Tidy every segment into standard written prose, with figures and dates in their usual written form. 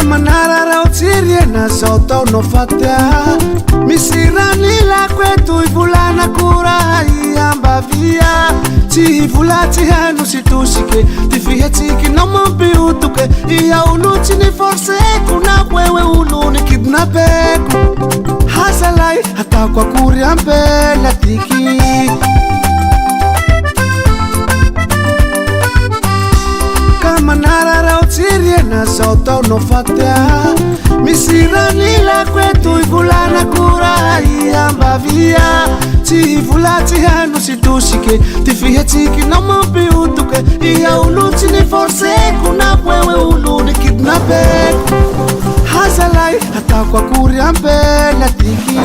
Kamanararao tsiriana zao taonao fatia misy ranilako eto ivolana kora iambavia tsy vola tsy haino sy tosike ty fihetsikinao mampiotoke iaolo tsy ny forseko na koewe olo ny kidnapeko hasalay ataoko akory ampela tiky Kamanararao tsiriana zao taonao fatia misy ranilako eto ivolana kora iambavia tsy vola tsy haino sy tosike ty fihetsikinao mampiotoke iaolo tsy ny forseko na koewe olo ny kidnapeko hasalay ataoko akory ampela tiky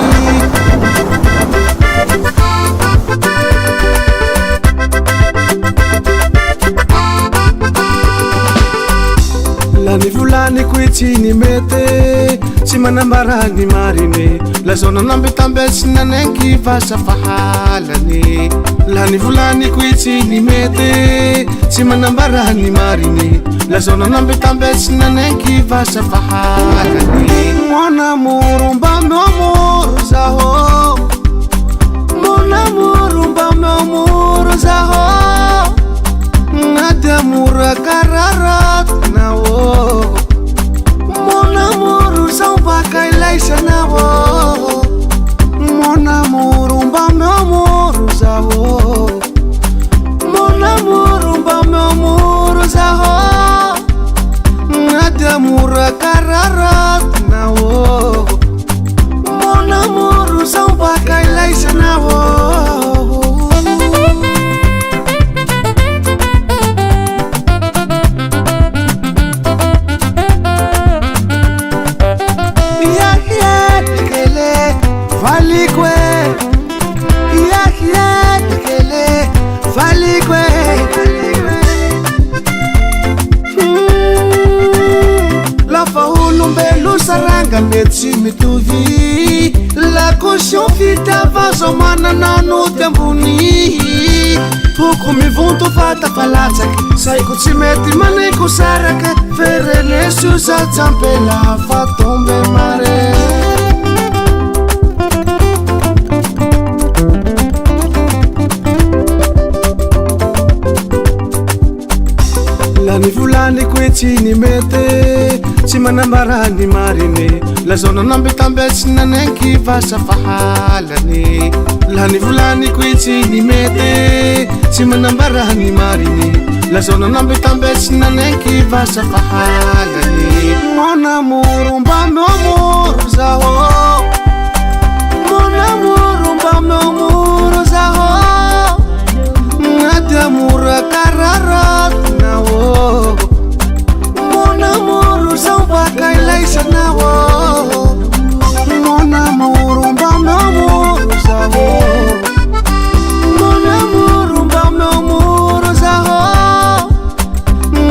La nivolaniko itsy ny mety tsy manambara ny mariny la zao nanambitambetsy nanenky vasa fahalany la nivolaniko itsy ny mety tsy manambara ny mariny la zao nanambitambetsy nanenky vasa fahalany mon amour mba miamoro zaho mon amour mba miamoro zaho Nade amour kararat na wo Mon amour são baka ilaisa na wo Mon amour mba meu amor zaho Mon amour mba meu amor zaho Nade amour kararat na wo Mon amour são baka ilaisa na wo Saranga mety mitovy la caution vita vazo manana no tembony poko mivonto fata falatsaky saiko tsy mety maneko saraka fereneso za tsampela fa tombe mare La nivolaniko itsy ny mety tsy manambara ny mariny la zao nanambitambetsy nanenky vasa fahalany la nivolaniko itsy ny mety tsy manambara ny mariny la zao nanambitambetsy nanenky vasa fahalany mon amour mba meu amor zaho mon amour mba meu amor zaho nade amour kararat na wo Mon amour são baka ilaisa na wo Mon amour mba meu amor zaho Mon amour mba meu amor zaho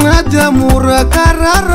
Nade amour kararat